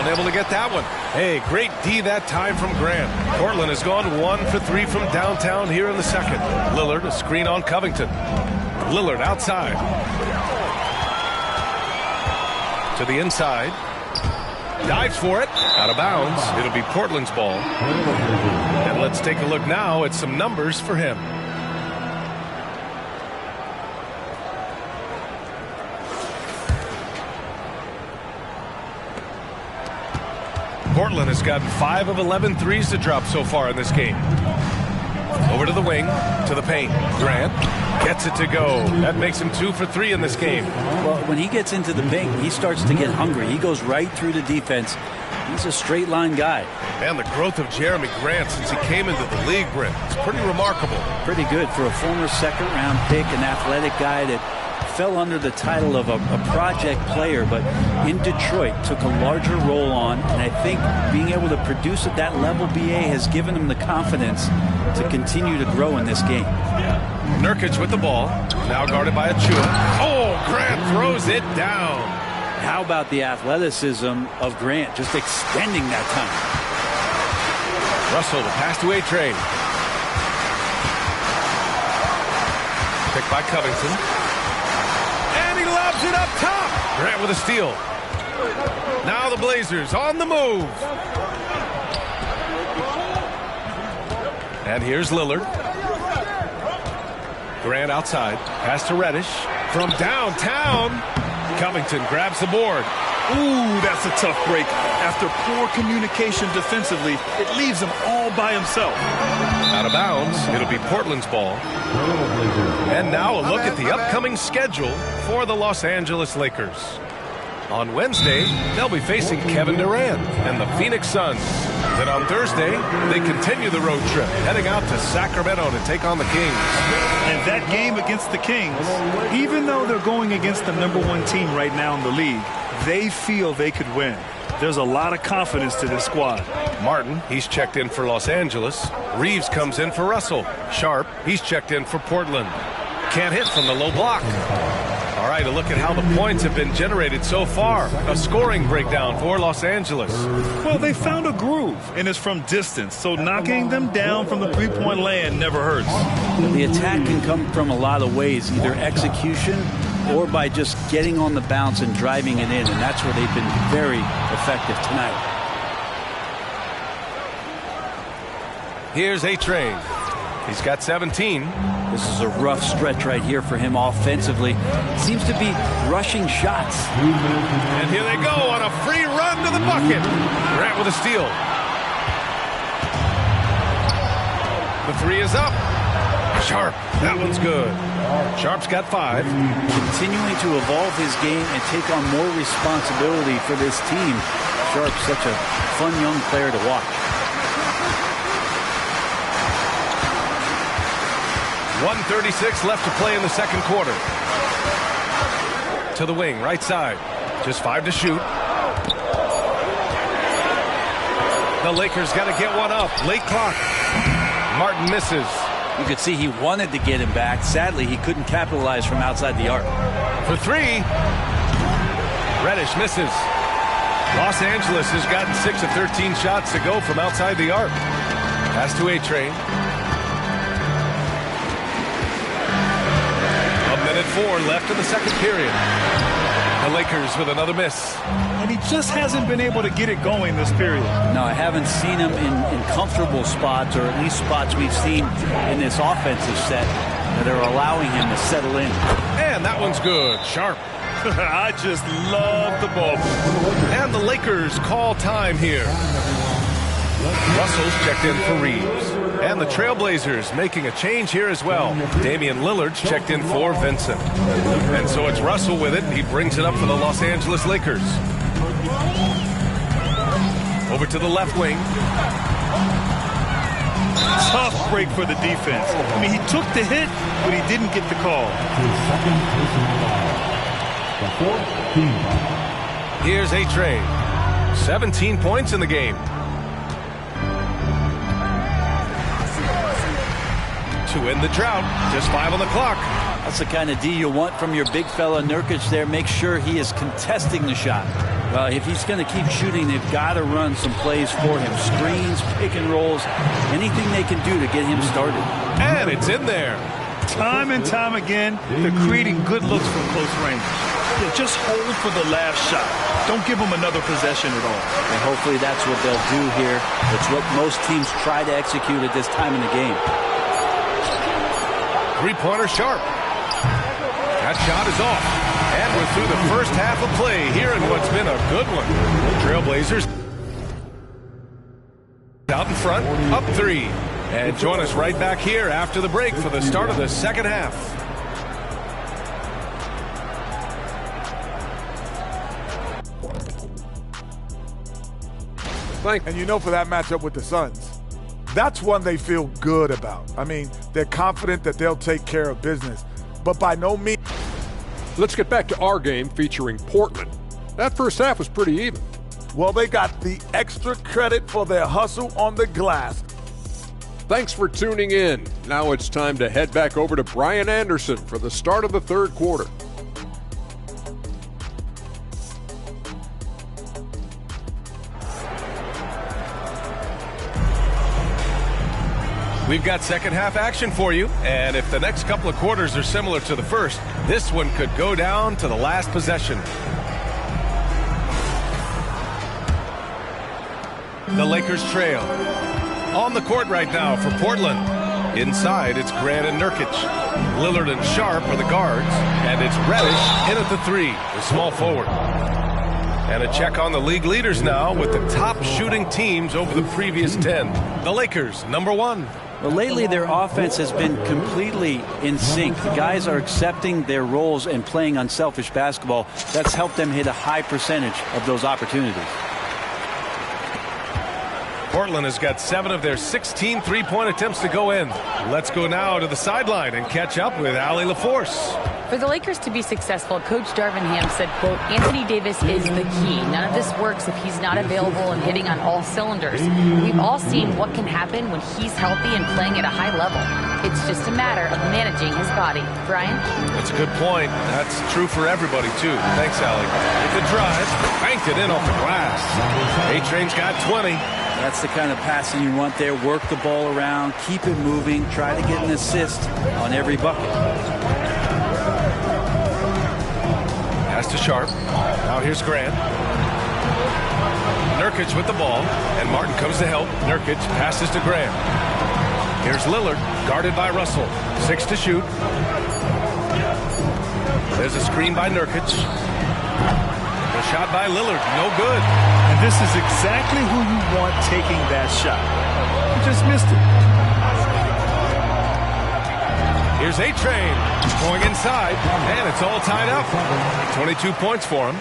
Unable to get that one. Hey, great D that time from Grant. Portland has gone 1 for 3 from downtown here in the second. Lillard, a screen on Covington. Lillard outside. To the inside. Dives for it. Out of bounds. It'll be Portland's ball. And let's take a look now at some numbers for him. Portland has gotten 5 of 11 threes to drop so far in this game. Over to the wing, to the paint. Grant gets it to go. That makes him 2 for 3 in this game. Well, when he gets into the paint, he starts to get hungry. He goes right through the defense. He's a straight line guy. And the growth of Jeremy Grant since he came into the league, Brent, it's pretty remarkable. Pretty good for a former second-round pick, an athletic guy that fell under the title of a project player, but in Detroit took a larger role on, and I think being able to produce at that level, BA, has given him the confidence to continue to grow in this game. Nurkic with the ball, now guarded by Achua. Oh, Grant throws it down. How about the athleticism of Grant, just extending that time. Russell, the pass to A-Train. Picked by Covington. And he lobs it up top. Grant with a steal. Now the Blazers on the move. And here's Lillard. Grant outside. Pass to Reddish. From downtown. Covington grabs the board. Ooh, that's a tough break. After poor communication defensively, it leaves him all by himself. Out of bounds. It'll be Portland's ball. And now a look at the upcoming schedule for the Los Angeles Lakers. On Wednesday, they'll be facing Kevin Durant and the Phoenix Suns. Then on Thursday, they continue the road trip, heading out to Sacramento to take on the Kings. And that game against the Kings, even though they're going against the #1 team right now in the league, they feel they could win. There's a lot of confidence to this squad. Martin, he's checked in for Los Angeles. Reeves comes in for Russell. Sharp, he's checked in for Portland. Can't hit from the low block. All right, a look at how the points have been generated so far. A scoring breakdown for Los Angeles. Well, they found a groove, and it's from distance, so knocking them down from the three-point land never hurts. The attack can come from a lot of ways, either execution or by just getting on the bounce and driving it in, and that's where they've been very effective tonight. Here's A-Train. He's got 17. This is a rough stretch right here for him offensively. Seems to be rushing shots. And here they go on a free run to the bucket. Grant with a steal. The three is up. Sharp. That one's good. Sharp's got 5. Continuing to evolve his game and take on more responsibility for this team. Sharp's such a fun young player to watch. 1:36 left to play in the second quarter. To the wing, right side. Just 5 to shoot. The Lakers got to get one up. Late clock. Martin misses. You could see he wanted to get him back. Sadly, he couldn't capitalize from outside the arc. For 3. Reddish misses. Los Angeles has gotten 6 of 13 shots to go from outside the arc. Pass to A-Train. 1:04 left in the second period. The Lakers with another miss. And he just hasn't been able to get it going this period. No, I haven't seen him in comfortable spots, or at least spots we've seen in this offensive set that are allowing him to settle in. And that one's good. Sharp. I just love the ball. And the Lakers call time here. Russell's checked in for Reeves. And the Trailblazers making a change here as well. Damian Lillard's checked in for Vincent. And so it's Russell with it. He brings it up for the Los Angeles Lakers. Over to the left wing. Tough break for the defense. I mean, he took the hit, but he didn't get the call. Here's A-Train. 17 points in the game. To end the drought. Just 5 on the clock. That's the kind of D you want from your big fella Nurkic there. Make sure he is contesting the shot. If he's going to keep shooting, they've got to run some plays for him. Screens, pick and rolls, anything they can do to get him started. And it's in there. Time and time again, they're creating good looks from close range. Yeah, just hold for the last shot. Don't give them another possession at all. And hopefully that's what they'll do here. It's what most teams try to execute at this time in the game. Three-pointer Sharp. That shot is off. And we're through the first half of play here in what's been a good one. Trailblazers. out in front, up 3. And join us right back here after the break for the start of the second half. And you know, for that matchup with the Suns, that's one they feel good about. I mean, they're confident that they'll take care of business, but by no means. Let's get back to our game featuring Portland. That first half was pretty even. Well, they got the extra credit for their hustle on the glass. Thanks for tuning in. Now it's time to head back over to Brian Anderson for the start of the third quarter. We've got second half action for you, and if the next couple of quarters are similar to the first, this one could go down to the last possession. The Lakers trail. On the court right now for Portland. Inside, it's Grant and Nurkic. Lillard and Sharp are the guards, and it's Reddish in at the 3, the small forward. And a check on the league leaders now with the top shooting teams over the previous 10. The Lakers, number 1. Well, lately their offense has been completely in sync. The guys are accepting their roles and playing unselfish basketball. That's helped them hit a high percentage of those opportunities. Portland has got 7 of their 16 three-point attempts to go in. Let's go now to the sideline and catch up with Allie LaForce. For the Lakers to be successful, Coach Darvin Ham said, quote, Anthony Davis is the key. None of this works if he's not available and hitting on all cylinders. We've all seen what can happen when he's healthy and playing at a high level. It's just a matter of managing his body. Brian? That's a good point. That's true for everybody, too. Thanks, Allie. With the drive, banked it in off the glass. A-Train's got 20. That's the kind of passing you want there. Work the ball around, keep it moving, try to get an assist on every bucket. Pass to Sharp. Now here's Grant. Nurkic with the ball, and Martin comes to help. Nurkic passes to Grant. Here's Lillard, guarded by Russell. 6 to shoot. There's a screen by Nurkic. A shot by Lillard, no good. And this is exactly who you want taking that shot. He just missed it. Here's A-Train going inside, and it's all tied up. 22 points for him.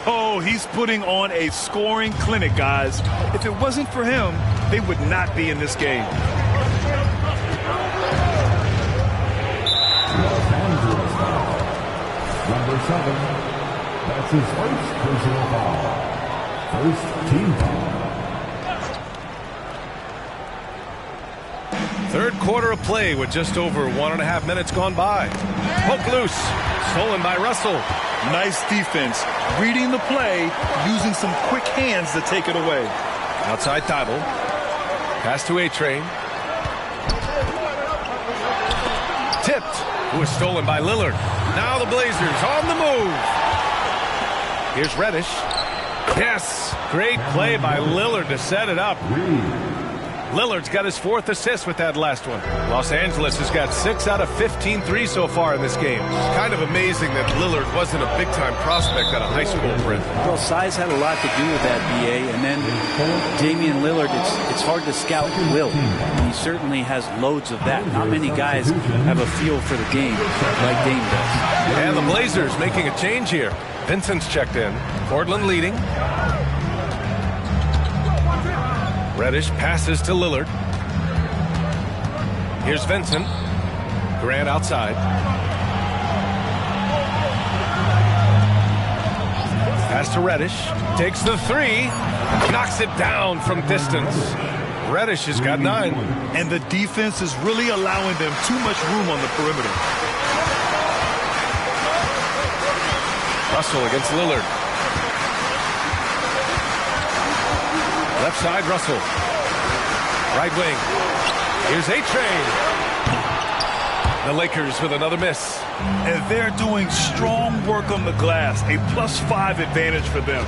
Oh, he's putting on a scoring clinic, guys. If it wasn't for him, they would not be in this game. Number 7. That's his first personal foul. First team foul. Third quarter of play with just over 1.5 minutes gone by. Poke loose. Stolen by Russell. Nice defense. Reading the play, using some quick hands to take it away. Outside Thibault. Pass to A-Train. Tipped. Who was stolen by Lillard. Now the Blazers on the move. Here's Reddish. Yes. Great play by Lillard to set it up. Lillard's got his 4th assist with that last one. Los Angeles has got 6 out of 15 threes so far in this game. It's kind of amazing that Lillard wasn't a big-time prospect out of high school for him. Well, size had a lot to do with that, B.A. And then Damian Lillard, it's hard to scout will. He certainly has loads of that. Not many guys have a feel for the game like Dame does. And the Blazers making a change here. Vincent's checked in. Portland leading. Reddish passes to Lillard. Here's Vincent. Grant outside. Pass to Reddish. Takes the 3. Knocks it down from distance. Reddish has got 9. And the defense is really allowing them too much room on the perimeter. Russell against Lillard. Left side, Russell. Right wing. Here's A-Train. The Lakers with another miss. And they're doing strong work on the glass. A +5 advantage for them.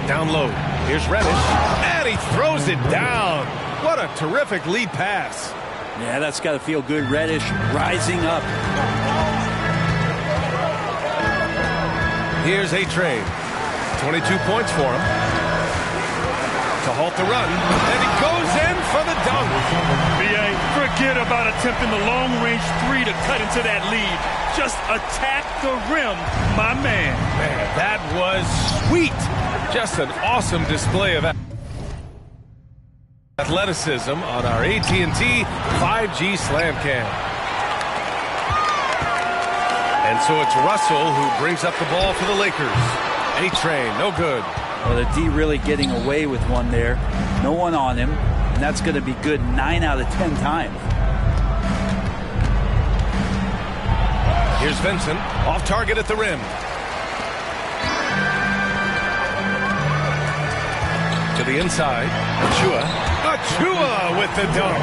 Down low. Here's Reddish. And he throws it down. What a terrific lead pass. Yeah, that's got to feel good. Reddish rising up. Here's A-Train. 22 points for him. to halt the run, and he goes in for the dunk. B.A., forget about attempting the long-range three to cut into that lead. Just attack the rim, my man. Man, that was sweet. Just an awesome display of athleticism on our AT&T 5G Slam Cam. And so it's Russell who brings up the ball for the Lakers. A-Train, no good. Well, the D really getting away with one there. No one on him, and that's going to be good 9 out of 10 times. Here's Vincent, off target at the rim. To the inside, Achua with the dunk.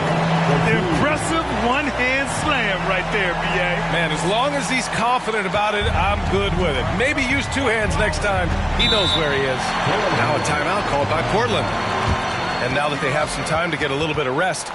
Impressive one-hand slam right there, B.A. Man, as long as he's confident about it, I'm good with it. Maybe use two hands next time. He knows where he is. Now a timeout called by Portland. And now that they have some time to get a little bit of rest,